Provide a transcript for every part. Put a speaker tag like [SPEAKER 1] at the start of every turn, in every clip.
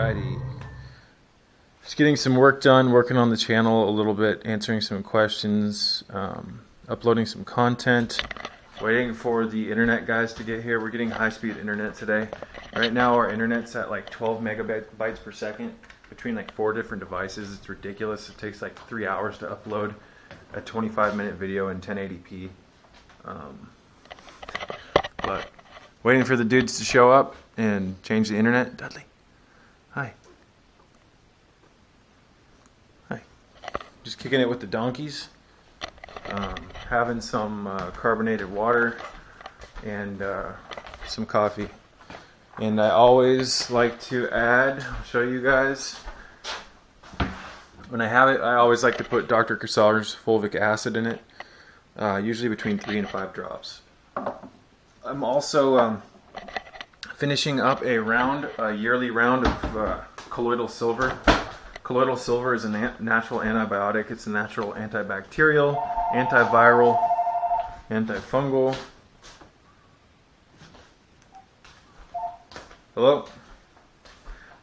[SPEAKER 1] Alrighty. Just getting some work done, working on the channel a little bit, answering some questions, uploading some content, waiting for the internet guys to get here. We're getting high-speed internet today. Right now our internet's at like 12 megabytes per second between like 4 different devices. It's ridiculous. It takes like 3 hours to upload a 25-minute video in 1080p. But waiting for the dudes to show up and change the internet. Dudley, hi. Hi. Just kicking it with the donkeys. Having some carbonated water and some coffee. And I always like to add, I'll show you guys. When I have it, I always like to put Dr. Cassar's fulvic acid in it. Usually between 3 and 5 drops. I'm also finishing up a yearly round of colloidal silver. Colloidal silver is a natural antibiotic. It's a natural antibacterial, antiviral, antifungal. Hello?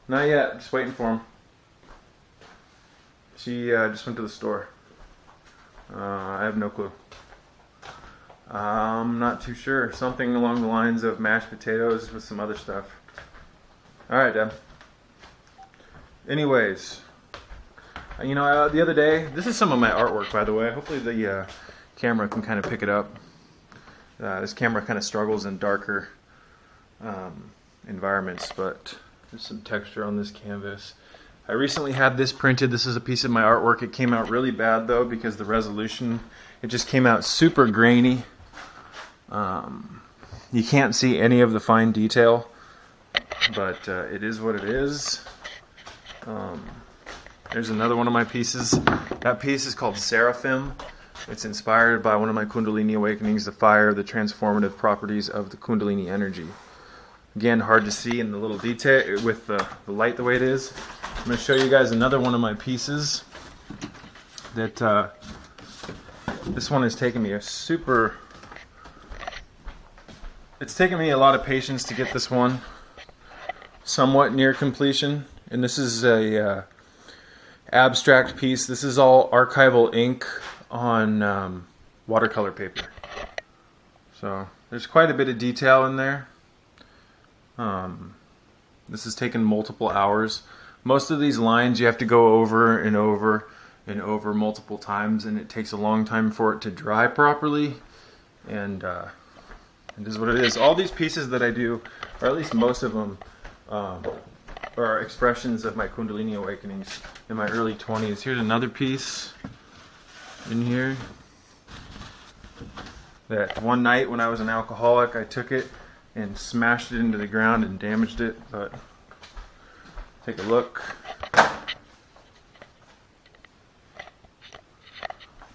[SPEAKER 1] Not yet. Just waiting for him. She just went to the store. I have no clue. I'm not too sure. Something along the lines of mashed potatoes with some other stuff. Alright, Deb. Anyways, you know, the other day, this is some of my artwork, by the way. Hopefully the camera can kind of pick it up. This camera kind of struggles in darker environments, but there's some texture on this canvas. I recently had this printed. This is a piece of my artwork. It came out really bad though because the resolution, it just came out super grainy. You can't see any of the fine detail, but it is what it is. There's another one of my pieces. That piece is called Seraphim. It's inspired by one of my Kundalini awakenings, the fire, the transformative properties of the Kundalini energy. Again, hard to see in the little detail with the light the way it is. I'm going to show you guys another one of my pieces that this one has taken me it's taken me a lot of patience to get this one somewhat near completion. And this is a abstract piece. This is all archival ink on watercolor paper. So there's quite a bit of detail in there. This has taken multiple hours. Most of these lines you have to go over and over and over multiple times, and it takes a long time for it to dry properly. And it is what it is. All these pieces that I do, or at least most of them, are expressions of my Kundalini awakenings in my early 20s. Here's another piece in here that one night when I was an alcoholic, I took it and smashed it into the ground and damaged it. But take a look. A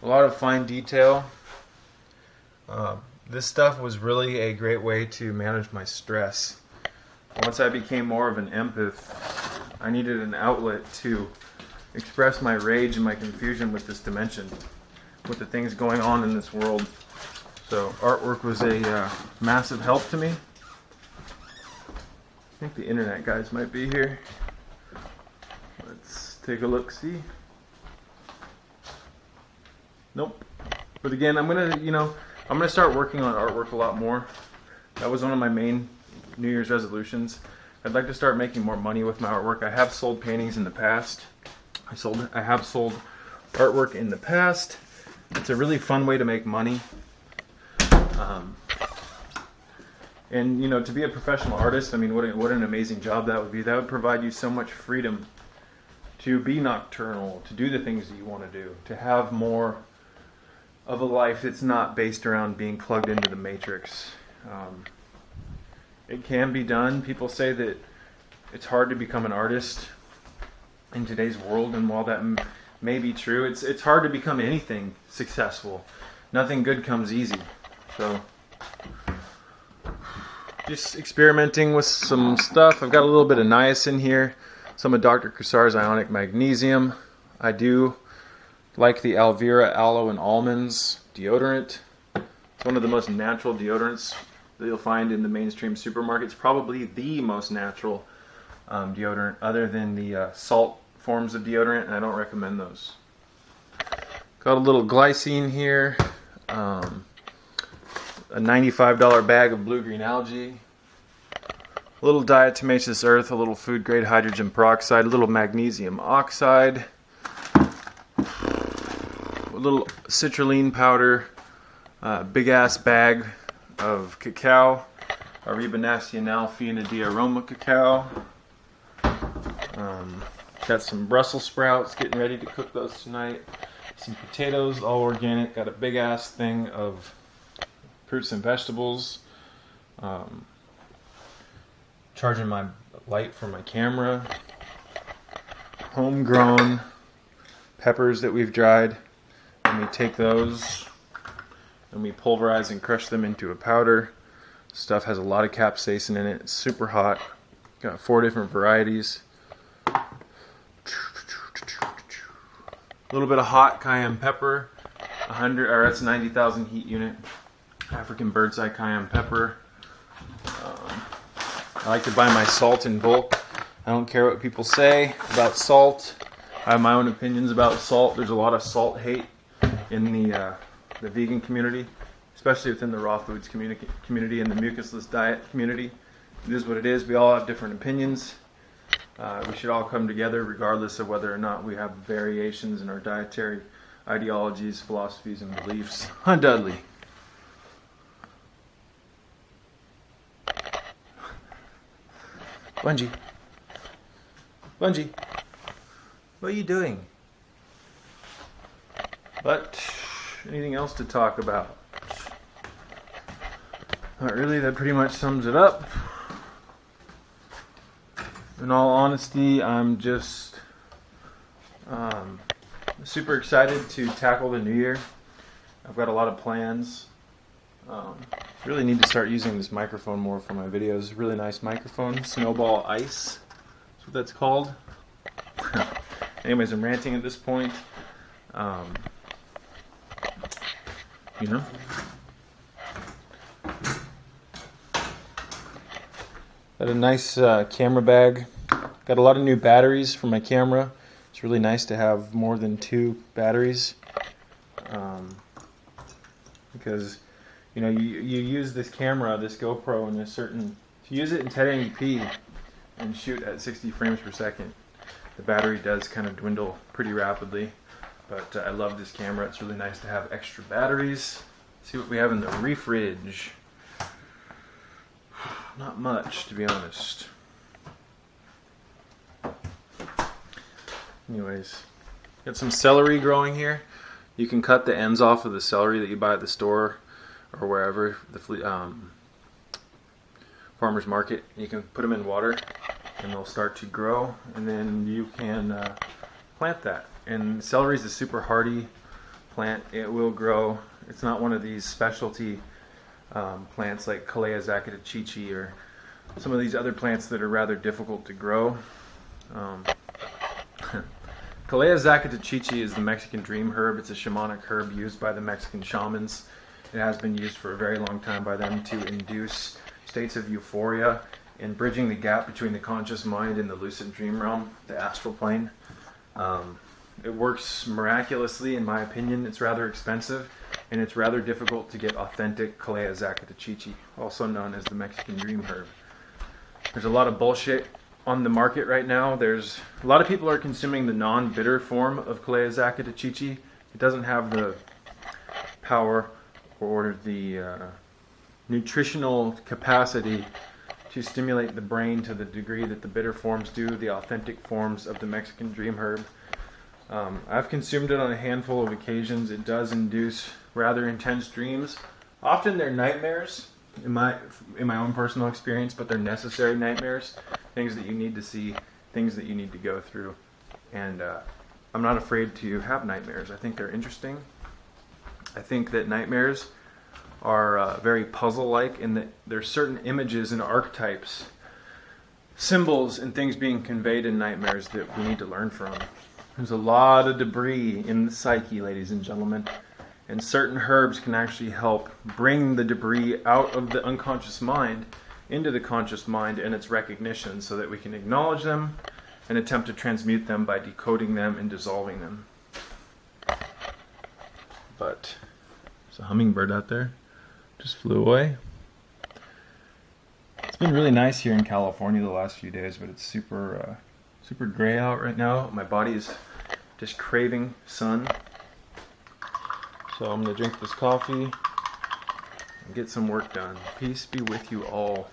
[SPEAKER 1] lot of fine detail. This stuff was really a great way to manage my stress. Once I became more of an empath, I needed an outlet to express my rage and my confusion with this dimension, with the things going on in this world. So artwork was a massive help to me. I think the internet guys might be here. Let's take a look, see. Nope. But again, I'm gonna start working on artwork a lot more. That was one of my main New Year's resolutions. I'd like to start making more money with my artwork. I have sold paintings in the past. I have sold artwork in the past. It's a really fun way to make money. And you know, to be a professional artist, I mean, what an amazing job that would be. That would provide you so much freedom to be nocturnal, to do the things that you want to do, to have more of a life that's not based around being plugged into the matrix. It can be done. People say that it's hard to become an artist in today's world, and while that may be true, it's hard to become anything successful. Nothing good comes easy. So just experimenting with some stuff. I've got a little bit of niacin here, some of Dr. Cassar's ionic magnesium. I do like the Alvera aloe and almonds deodorant. It's one of the most natural deodorants that you'll find in the mainstream supermarkets. Probably the most natural deodorant other than the salt forms of deodorant, and I don't recommend those. Got a little glycine here, a $95 bag of blue-green algae, a little diatomaceous earth, a little food-grade hydrogen peroxide, a little magnesium oxide, a little citrulline powder, big-ass bag of cacao, Ariba Nacional Fina de Aroma cacao. Got some Brussels sprouts, getting ready to cook those tonight. Some potatoes, all organic. Got a big ass thing of fruits and vegetables. Charging my light for my camera. Homegrown peppers that we've dried. And we take those and we pulverize and crush them into a powder. Stuff has a lot of capsaicin in it. It's super hot. Got 4 different varieties. A little bit of hot cayenne pepper, 100, or that's 90,000 heat unit. African bird's eye cayenne pepper. I like to buy my salt in bulk. I don't care what people say about salt. I have my own opinions about salt. There's a lot of salt hate in the vegan community, especially within the raw foods community and the mucusless diet community. It is what it is. We all have different opinions. We should all come together regardless of whether or not we have variations in our dietary ideologies, philosophies, and beliefs. Huh, Dudley? Bungie. Bungie. What are you doing? But, anything else to talk about? Not really, that pretty much sums it up. In all honesty, I'm just super excited to tackle the new year. I've got a lot of plans. Really need to start using this microphone more for my videos. Really nice microphone, Snowball Ice. That's what that's called. Anyways, I'm ranting at this point. You know. Got a nice camera bag. Got a lot of new batteries for my camera. It's really nice to have more than 2 batteries. Because, you know, you use this camera, this GoPro, in a certain... If you use it in 1080p and shoot at 60 frames per second, the battery does kind of dwindle pretty rapidly. But I love this camera. It's really nice to have extra batteries. Let's see what we have in the refridge. Not much, to be honest. Anyways, got some celery growing here. You can cut the ends off of the celery that you buy at the store or wherever, the farmer's market. You can put them in water and they'll start to grow, and then you can plant that. And celery is a super hardy plant. It will grow. It's not one of these specialty plants like Calea zacatichichi or some of these other plants that are rather difficult to grow. Calea zacatichichi is the Mexican dream herb. It's a shamanic herb used by the Mexican shamans. It has been used for a very long time by them to induce states of euphoria and bridging the gap between the conscious mind and the lucid dream realm, the astral plane. It works miraculously, in my opinion. It's rather expensive, and it's rather difficult to get authentic Calea zacatichichi, also known as the Mexican dream herb. There's a lot of bullshit on the market right now. There's a lot of people are consuming the non-bitter form of Calea zacatichichi. It doesn't have the power or the nutritional capacity to stimulate the brain to the degree that the bitter forms do, the authentic forms of the Mexican dream herb. I've consumed it on a handful of occasions. It does induce rather intense dreams. Often they're nightmares, in my own personal experience, but they're necessary nightmares, things that you need to see, things that you need to go through. And I'm not afraid to have nightmares. I think they're interesting. I think that nightmares are very puzzle-like in that there's certain images and archetypes, symbols and things being conveyed in nightmares that we need to learn from. There's a lot of debris in the psyche, ladies and gentlemen, and certain herbs can actually help bring the debris out of the unconscious mind into the conscious mind and its recognition so that we can acknowledge them and attempt to transmute them by decoding them and dissolving them. But there's a hummingbird out there. Just flew away. It's been really nice here in California the last few days, but it's super gray out right now. My body is just craving sun. So I'm going to drink this coffee and get some work done. Peace be with you all.